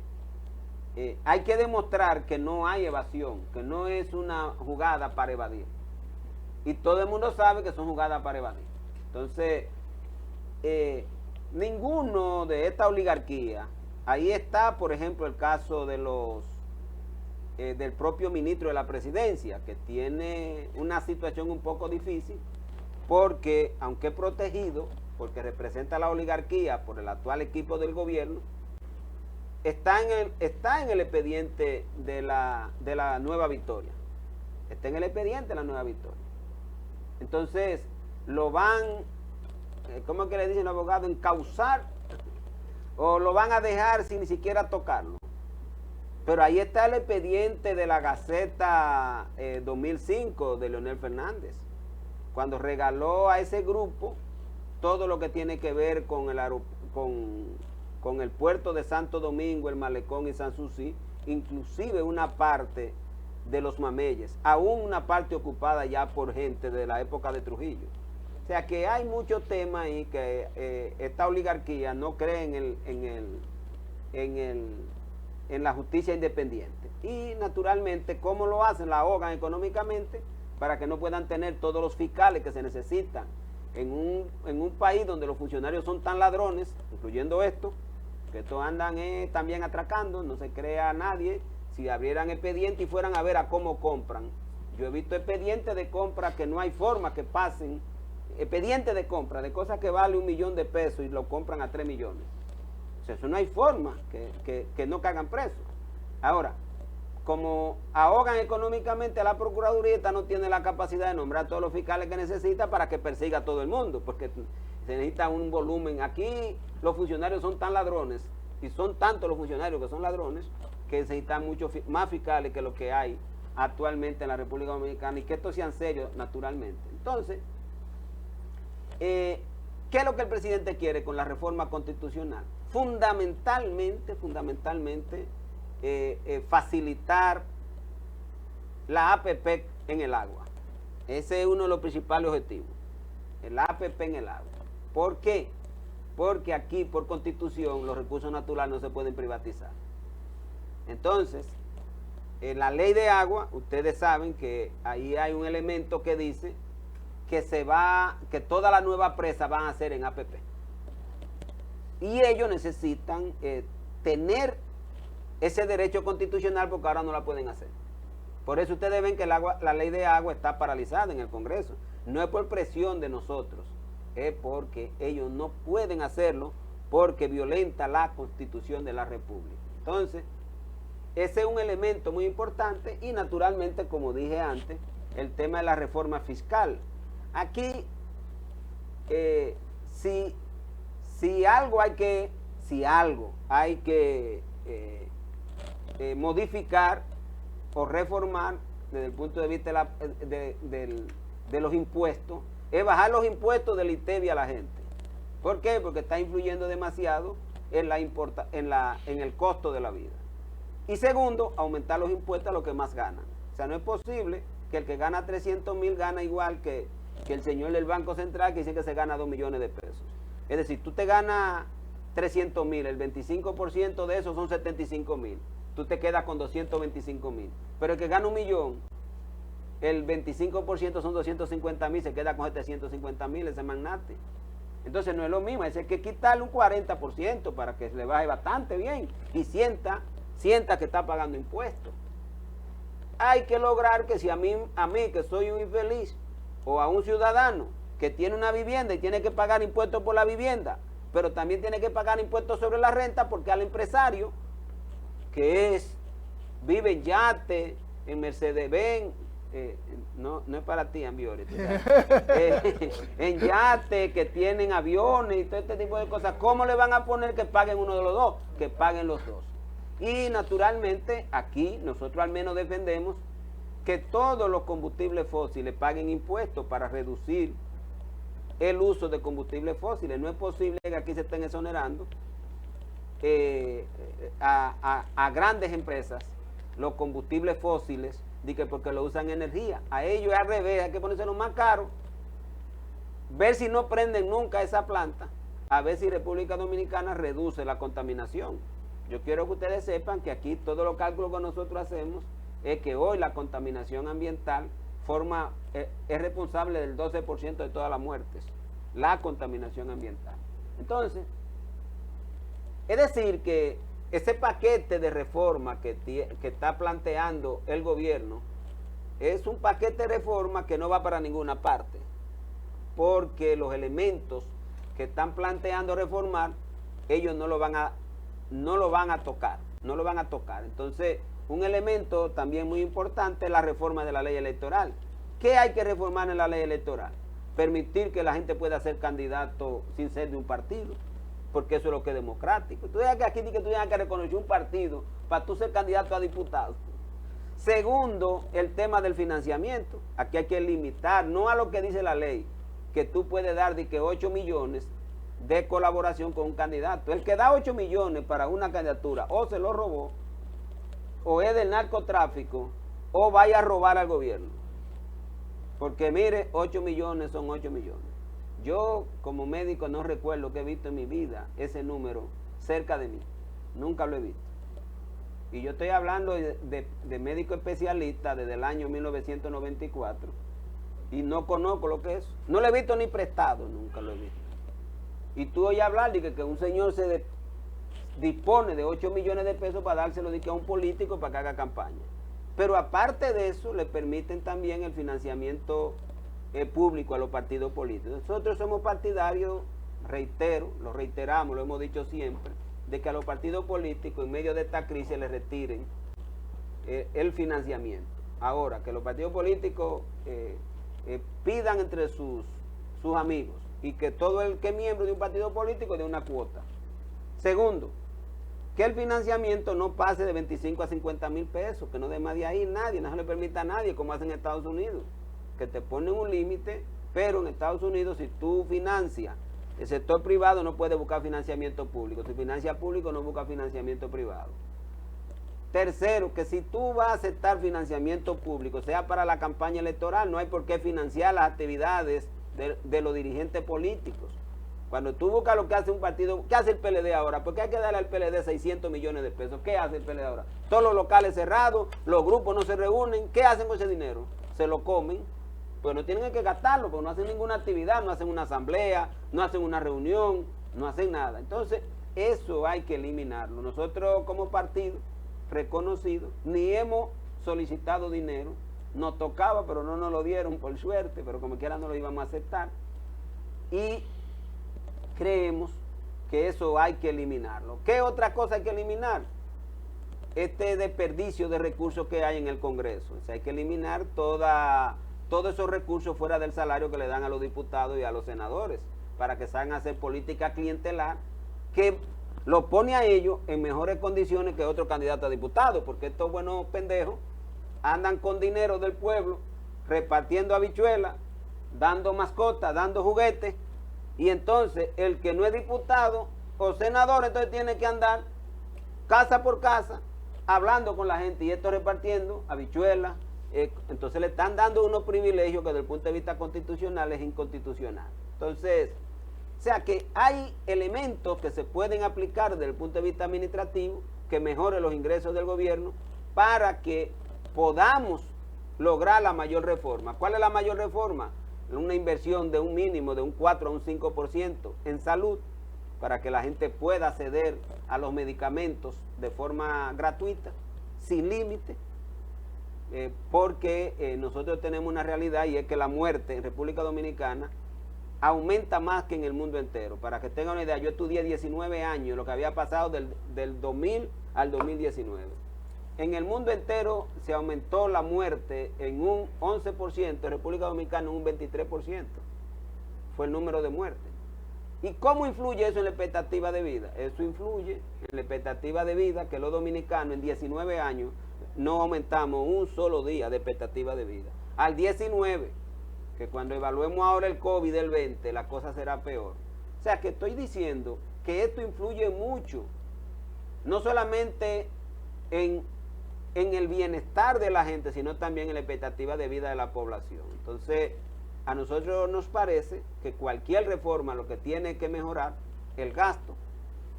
hay que demostrar que no hay evasión, que no es una jugada para evadir. Y todo el mundo sabe que son jugadas para evadir. Entonces, ninguno de esta oligarquía, ahí está, por ejemplo, el caso de del propio ministro de la presidencia, que tiene una situación un poco difícil, porque aunque es protegido, porque representa a la oligarquía por el actual equipo del gobierno, está en el expediente de la Nueva Victoria. Está en el expediente de la Nueva Victoria. Entonces, lo van, ¿cómo es que le dicen los abogados? Encauzar, o lo van a dejar sin ni siquiera tocarlo. Pero ahí está el expediente de la Gaceta 2005 de Leonel Fernández, cuando regaló a ese grupo todo lo que tiene que ver con el puerto de Santo Domingo, el Malecón y Sanssouci, inclusive una parte de los Mameyes, aún una parte ocupada ya por gente de la época de Trujillo. sea que hay muchos temas ahí que esta oligarquía no cree en la justicia independiente. Y naturalmente, ¿cómo lo hacen? La ahogan económicamente para que no puedan tener todos los fiscales que se necesitan en un país donde los funcionarios son tan ladrones, incluyendo esto, que estos andan también atracando, no se crea a nadie. Si abrieran expediente y fueran a ver a cómo compran. Yo he visto expedientes de compra que no hay forma que pasen, expedientes de compra de cosas que vale 1 millón de pesos y lo compran a 3 millones. O sea, eso no hay forma que no caigan presos. Ahora, como ahogan económicamente a la Procuraduría, esta no tiene la capacidad de nombrar a todos los fiscales que necesita para que persiga a todo el mundo, porque se necesita un volumen. Aquí los funcionarios son tan ladrones, y son tantos los funcionarios que son ladrones, que necesitan muchos más fiscales que lo que hay actualmente en la República Dominicana, y que estos sean serios naturalmente. Entonces, ¿qué es lo que el presidente quiere con la reforma constitucional? Fundamentalmente, facilitar la APP en el agua. Ese es uno de los principales objetivos, el APP en el agua. ¿Por qué? Porque aquí, por constitución, los recursos naturales no se pueden privatizar. Entonces, en la ley de agua, ustedes saben que ahí hay un elemento que dice que todas las nuevas presas van a ser en APP. Y ellos necesitan tener ese derecho constitucional, porque ahora no la pueden hacer. Por eso ustedes ven que la ley de agua está paralizada en el Congreso. No es por presión de nosotros, es porque ellos no pueden hacerlo, porque violenta la Constitución de la República. Entonces, ese es un elemento muy importante. Y naturalmente, como dije antes, el tema de la reforma fiscal. Aquí, si algo hay que modificar o reformar desde el punto de vista de los impuestos, es bajar los impuestos del ITEVI a la gente. ¿Por qué? Porque está influyendo demasiado en el costo de la vida. Y segundo, aumentar los impuestos a los que más ganan. O sea, no es posible que el que gana 300,000 gana igual que el señor del Banco Central, que dice que se gana 2 millones de pesos. Es decir, tú te ganas 300,000, el 25% de eso son 75,000. Tú te quedas con 225,000. Pero el que gana 1 millón, el 25% son 250,000, se queda con 750,000, ese magnate. Entonces no es lo mismo, hay que quitarle un 40% para que se le baje bastante bien y sienta que está pagando impuestos. Hay que lograr que si a mí que soy un infeliz, o a un ciudadano que tiene una vivienda y tiene que pagar impuestos por la vivienda, pero también tiene que pagar impuestos sobre la renta, porque al empresario que vive en yate, en Mercedes-Benz, no es para ti, Ambiore, en yate, que tienen aviones y todo este tipo de cosas, ¿cómo le van a poner que paguen uno de los dos? Que paguen los dos. Y naturalmente aquí nosotros al menos defendemos que todos los combustibles fósiles paguen impuestos para reducir el uso de combustibles fósiles. No es posible que aquí se estén exonerando a grandes empresas los combustibles fósiles porque lo usan energía. A ellos es al revés, hay que ponérselo más caro, ver si no prenden nunca esa planta, a ver si República Dominicana reduce la contaminación. Yo quiero que ustedes sepan que aquí todos los cálculos que nosotros hacemos es que hoy la contaminación ambiental es responsable del 12% de todas las muertes, la contaminación ambiental. Entonces, es decir que ese paquete de reforma que está planteando el gobierno es un paquete de reforma que no va para ninguna parte, porque los elementos que están planteando reformar, ellos no lo van a tocar. Entonces, un elemento también muy importante es la reforma de la ley electoral. ¿Qué hay que reformar en la ley electoral? Permitir que la gente pueda ser candidato sin ser de un partido, porque eso es lo que es democrático. Tú dices que aquí tú tienes que reconocer un partido para tú ser candidato a diputado. Segundo, el tema del financiamiento. Aquí hay que limitar, no a lo que dice la ley, que tú puedes dar 8 millones de colaboración con un candidato. El que da 8 millones para una candidatura o se lo robó, o es del narcotráfico, o vaya a robar al gobierno. Porque mire, 8 millones son 8 millones. Yo como médico no recuerdo que he visto en mi vida ese número cerca de mí. Nunca lo he visto. Y yo estoy hablando de médico especialista desde el año 1994 y no conozco lo que es. No lo he visto ni prestado, nunca lo he visto. Y tú oyes hablar de que un señor se dispone de 8 millones de pesos para dárselo a un político para que haga campaña. Pero aparte de eso, le permiten también el financiamiento público a los partidos políticos. Nosotros somos partidarios, reitero, lo reiteramos, lo hemos dicho siempre, de que a los partidos políticos en medio de esta crisis les retiren el financiamiento. Ahora, que los partidos políticos pidan entre sus amigos y que todo el que es miembro de un partido político dé una cuota. Segundo, que el financiamiento no pase de 25 a 50 mil pesos, que no dé más de ahí nadie, no se le permita a nadie, como hacen en Estados Unidos, que te ponen un límite, pero en Estados Unidos si tú financias, el sector privado no puede buscar financiamiento público, si financia público no busca financiamiento privado. Tercero, que si tú vas a aceptar financiamiento público, sea para la campaña electoral, no hay por qué financiar las actividades de los dirigentes políticos. Cuando tú buscas lo que hace un partido, ¿qué hace el PLD ahora? Porque hay que darle al PLD 600 millones de pesos. ¿Qué hace el PLD ahora? Todos los locales cerrados, los grupos no se reúnen. ¿Qué hacen con ese dinero? Se lo comen. Pues no tienen que gastarlo, porque no hacen ninguna actividad, no hacen una asamblea, no hacen una reunión, no hacen nada. Entonces, eso hay que eliminarlo. Nosotros como partido reconocido, ni hemos solicitado dinero, nos tocaba, pero no nos lo dieron por suerte, pero como quiera no lo íbamos a aceptar. Y creemos que eso hay que eliminarlo. ¿Qué otra cosa hay que eliminar? Este desperdicio de recursos que hay en el Congreso. O sea, hay que eliminar todos esos recursos fuera del salario que le dan a los diputados y a los senadores para que salgan a hacer política clientelar que lo pone a ellos en mejores condiciones que otro candidato a diputado, porque estos buenos pendejos andan con dinero del pueblo repartiendo habichuelas, dando mascotas, dando juguetes. Y entonces el que no es diputado o senador, entonces tiene que andar casa por casa hablando con la gente y esto repartiendo habichuelas. Entonces le están dando unos privilegios que desde el punto de vista constitucional es inconstitucional. Entonces, o sea que hay elementos que se pueden aplicar desde el punto de vista administrativo que mejoren los ingresos del gobierno para que podamos lograr la mayor reforma. ¿Cuál es la mayor reforma? Una inversión de un mínimo de un 4 a un 5% en salud para que la gente pueda acceder a los medicamentos de forma gratuita, sin límite, porque nosotros tenemos una realidad y es que la muerte en República Dominicana aumenta más que en el mundo entero. Para que tengan una idea, yo estudié 19 años, lo que había pasado del 2000 al 2019. En el mundo entero se aumentó la muerte en un 11%, en República Dominicana en un 23%. Fue el número de muertes. ¿Y cómo influye eso en la expectativa de vida? Eso influye en la expectativa de vida que los dominicanos en 19 años no aumentamos un solo día de expectativa de vida. Al 19, que cuando evaluemos ahora el COVID del 20, la cosa será peor. O sea que estoy diciendo que esto influye mucho, no solamente en el bienestar de la gente, sino también en la expectativa de vida de la población. Entonces, a nosotros nos parece que cualquier reforma lo que tiene que mejorar el gasto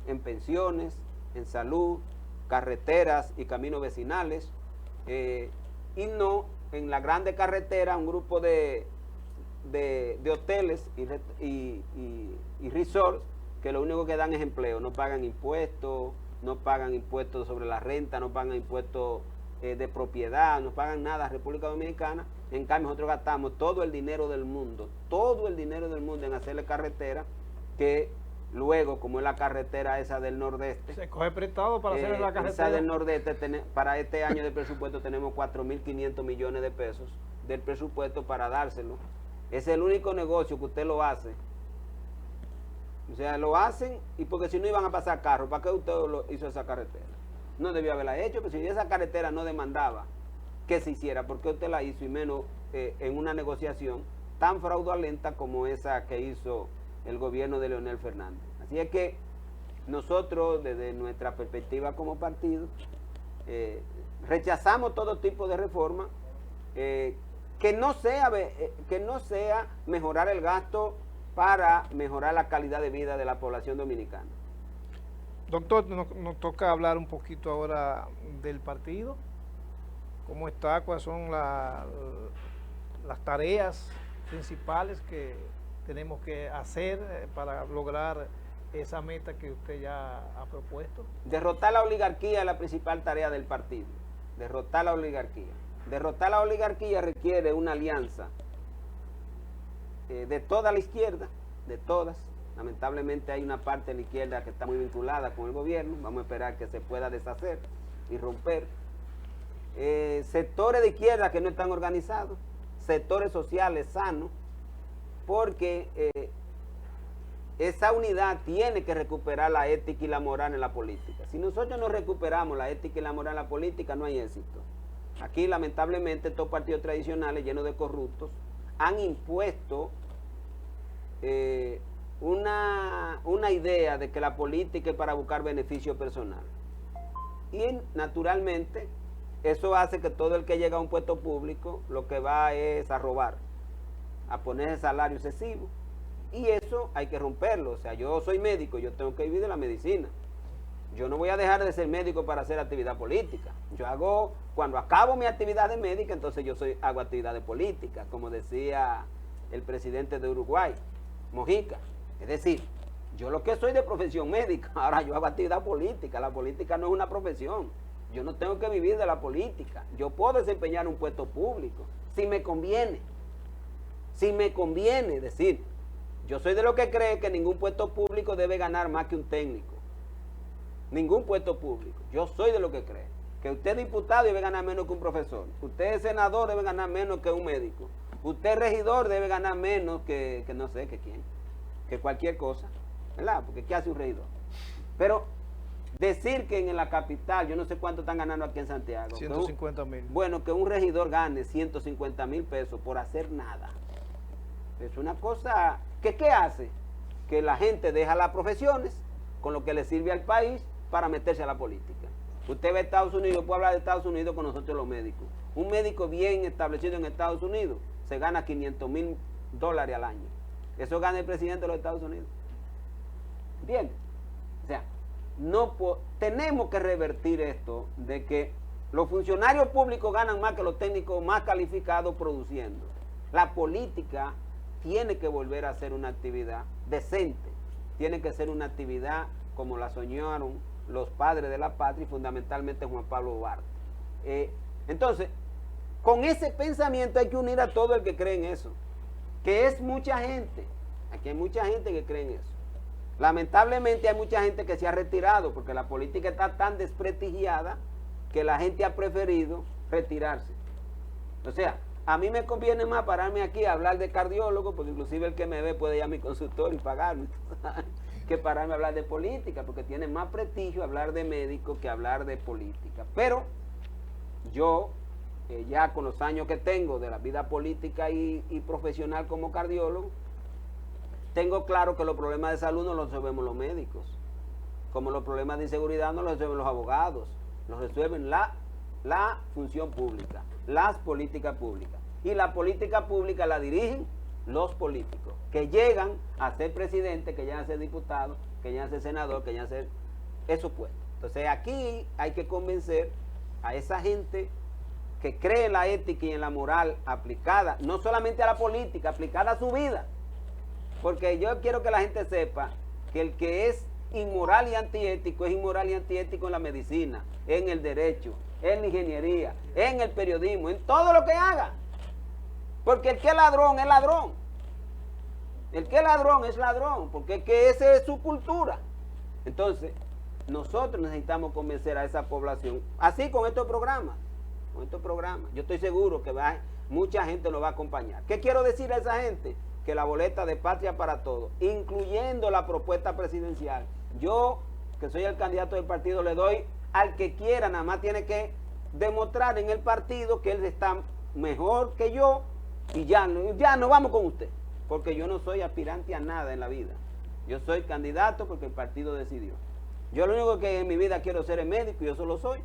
en pensiones, en salud, carreteras y caminos vecinales, y no en la grande carretera un grupo de hoteles y resorts que lo único que dan es empleo, no pagan impuestos, no pagan impuestos sobre la renta, no pagan impuestos de propiedad, no pagan nada a República Dominicana. En cambio nosotros gastamos todo el dinero del mundo en hacerle carretera, que luego, como es la carretera esa del nordeste, se coge prestado para hacer la carretera. Esa del nordeste, para este año de presupuesto tenemos 4.500 millones de pesos del presupuesto para dárselo. Es el único negocio que usted lo hace. O sea, lo hacen y porque si no iban a pasar carros, ¿para qué usted hizo esa carretera? No debió haberla hecho, pero si esa carretera no demandaba que se hiciera, ¿por qué usted la hizo? Y menos en una negociación tan fraudulenta como esa que hizo el gobierno de Leonel Fernández. Así es que nosotros, desde nuestra perspectiva como partido, rechazamos todo tipo de reforma que no sea mejorar el gasto para mejorar la calidad de vida de la población dominicana. Doctor, nos toca hablar un poquito ahora del partido. ¿Cómo está? ¿Cuáles son las tareas principales que tenemos que hacer para lograr esa meta que usted ya ha propuesto? Derrotar la oligarquía es la principal tarea del partido. Derrotar la oligarquía. Derrotar la oligarquía requiere una alianza de toda la izquierda, de todas. Lamentablemente hay una parte de la izquierda que está muy vinculada con el gobierno. Vamos a esperar que se pueda deshacer y romper. Sectores de izquierda que no están organizados, sectores sociales sanos, porque esa unidad tiene que recuperar la ética y la moral en la política. Si nosotros no recuperamos la ética y la moral en la política, no hay éxito. Aquí, lamentablemente, estos partidos tradicionales llenos de corruptos han impuesto una idea de que la política es para buscar beneficio personal. Y naturalmente, eso hace que todo el que llega a un puesto público lo que va es a robar, a poner salario excesivo. Y eso hay que romperlo. O sea, yo soy médico, yo tengo que vivir de la medicina. Yo no voy a dejar de ser médico para hacer actividad política. Cuando acabo mi actividad de médica, entonces hago actividad de política, como decía el presidente de Uruguay, Mojica. Es decir, yo lo que soy de profesión médica, ahora yo hago actividad política. La política no es una profesión. Yo no tengo que vivir de la política. Yo puedo desempeñar un puesto público, si me conviene. Si me conviene, es decir, yo soy de los que cree que ningún puesto público debe ganar más que un técnico. Ningún puesto público. Yo soy de los que cree que usted diputado debe ganar menos que un profesor. Usted senador debe ganar menos que un médico. Usted regidor debe ganar menos que no sé, que quién. Que cualquier cosa. ¿Verdad? Porque ¿qué hace un regidor? Pero decir que en la capital, yo no sé cuánto están ganando aquí en Santiago. 150,000. Bueno, que un regidor gane 150,000 pesos por hacer nada. Es una cosa que ¿qué hace? Que la gente deja las profesiones con lo que le sirve al país para meterse a la política. Usted ve a Estados Unidos, puede hablar de Estados Unidos con nosotros los médicos. Un médico bien establecido en Estados Unidos se gana $500,000 al año. Eso gana el presidente de los Estados Unidos. ¿Entiendes? O sea, tenemos que revertir esto de que los funcionarios públicos ganan más que los técnicos más calificados produciendo. La política tiene que volver a ser una actividad decente, tiene que ser una actividad como la soñaron los padres de la patria y fundamentalmente Juan Pablo Duarte. Entonces, con ese pensamiento hay que unir a todo el que cree en eso, que es mucha gente. Aquí hay mucha gente que cree en eso. Lamentablemente hay mucha gente que se ha retirado porque la política está tan desprestigiada que la gente ha preferido retirarse. O sea, a mí me conviene más pararme aquí a hablar de cardiólogo, porque inclusive el que me ve puede ir a mi consultorio y pagarme, que pararme a hablar de política, porque tiene más prestigio hablar de médico que hablar de política. Pero yo, ya con los años que tengo de la vida política y profesional como cardiólogo, tengo claro que los problemas de salud no los resuelven los médicos, como los problemas de inseguridad no los resuelven los abogados, los resuelven la función pública, las políticas públicas. Y la política pública la dirigen los políticos, que llegan a ser presidente, que llegan a ser diputado, que llegan a ser senador, que llegan a ser esos puestos. Entonces aquí hay que convencer a esa gente que cree en la ética y en la moral aplicada, no solamente a la política, aplicada a su vida. Porque yo quiero que la gente sepa que el que es inmoral y antiético es inmoral y antiético en la medicina, en el derecho, en la ingeniería, en el periodismo, en todo lo que haga. Porque el que es ladrón es ladrón. El que es ladrón es ladrón, porque es que esa es su cultura. Entonces, nosotros necesitamos convencer a esa población, así con estos programas. Yo estoy seguro que mucha gente nos va a acompañar. ¿Qué quiero decir a esa gente? Que la boleta de Patria para Todos, incluyendo la propuesta presidencial, yo, que soy el candidato del partido, le doy al que quiera, nada más tiene que demostrar en el partido que él está mejor que yo y ya no vamos con usted, porque yo no soy aspirante a nada en la vida. Yo soy candidato porque el partido decidió. Yo lo único que en mi vida quiero ser es médico y yo solo soy.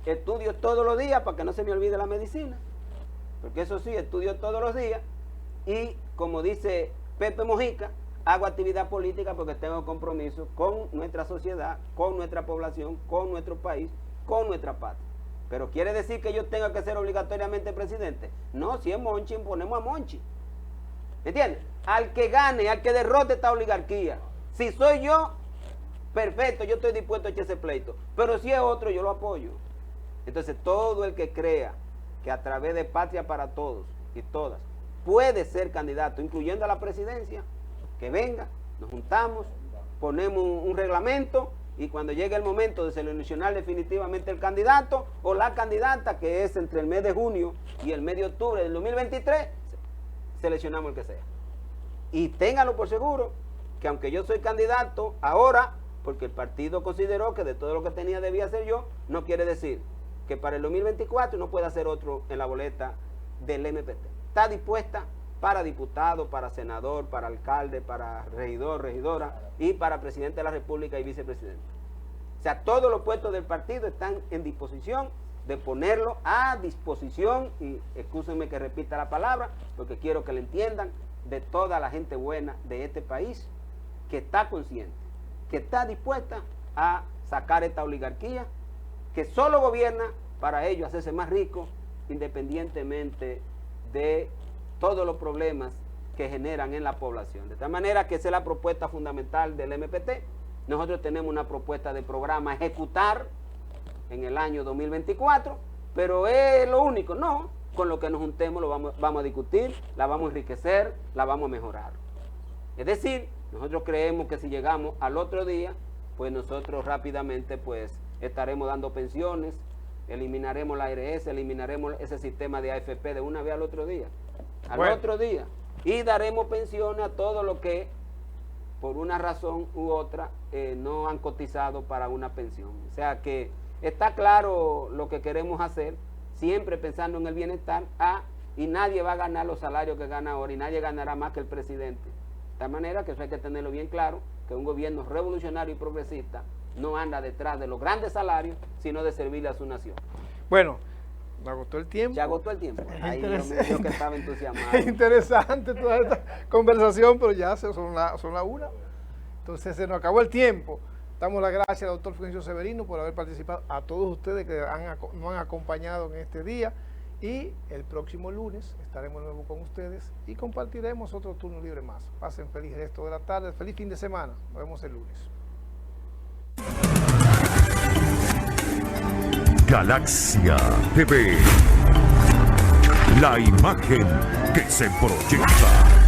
Estudio todos los días para que no se me olvide la medicina, porque eso sí, estudio todos los días y como dice Pepe Mojica, hago actividad política porque tengo compromiso con nuestra sociedad, con nuestra población, con nuestro país, con nuestra patria. Pero ¿quiere decir que yo tenga que ser obligatoriamente presidente? No, si es Monchi, imponemos a Monchi. ¿Entiendes? Al que gane, al que derrote esta oligarquía. Si soy yo, perfecto, yo estoy dispuesto a echar ese pleito. Pero si es otro, yo lo apoyo. Entonces, todo el que crea que a través de Patria para Todos y todas puede ser candidato, incluyendo a la presidencia, que venga, nos juntamos, ponemos un reglamento y cuando llegue el momento de seleccionar definitivamente el candidato o la candidata, que es entre el mes de junio y el mes de octubre del 2023, seleccionamos el que sea. Y ténganlo por seguro que aunque yo soy candidato ahora, porque el partido consideró que de todo lo que tenía debía ser yo, no quiere decir que para el 2024 no pueda ser otro en la boleta del MPT. Está dispuesta para diputado, para senador, para alcalde, para regidor, regidora y para presidente de la República y vicepresidente. O sea, todos los puestos del partido están en disposición de ponerlo a disposición, y excúsenme que repita la palabra, porque quiero que le entiendan, de toda la gente buena de este país, que está consciente, que está dispuesta a sacar esta oligarquía, que solo gobierna para ellos hacerse más ricos, independientemente de todos los problemas que generan en la población. De tal manera que esa es la propuesta fundamental del MPT. Nosotros tenemos una propuesta de programa a ejecutar en el año 2024, pero es lo único, no, con lo que nos juntemos lo vamos a discutir, la vamos a enriquecer, la vamos a mejorar. Es decir, nosotros creemos que si llegamos al otro día, pues nosotros rápidamente pues estaremos dando pensiones, eliminaremos la ARS, eliminaremos ese sistema de AFP de una vez al otro día. Otro día. Y daremos pensiones a todos los que, por una razón u otra, no han cotizado para una pensión. O sea que está claro lo que queremos hacer, siempre pensando en el bienestar, y nadie va a ganar los salarios que gana ahora, y nadie ganará más que el presidente. De tal manera que eso hay que tenerlo bien claro, que un gobierno revolucionario y progresista no anda detrás de los grandes salarios, sino de servirle a su nación. Bueno, me agotó el tiempo. Se agotó el tiempo. Ahí yo que estaba entusiasmado. Es interesante toda esta conversación, pero ya son las 1. Entonces se nos acabó el tiempo. Damos las gracias al doctor Fulgencio Severino por haber participado, a todos ustedes que nos han acompañado en este día, y el próximo lunes estaremos de nuevo con ustedes y compartiremos otro turno libre más. Pasen feliz resto de la tarde, feliz fin de semana. Nos vemos el lunes. Galaxia TV, la imagen que se proyecta.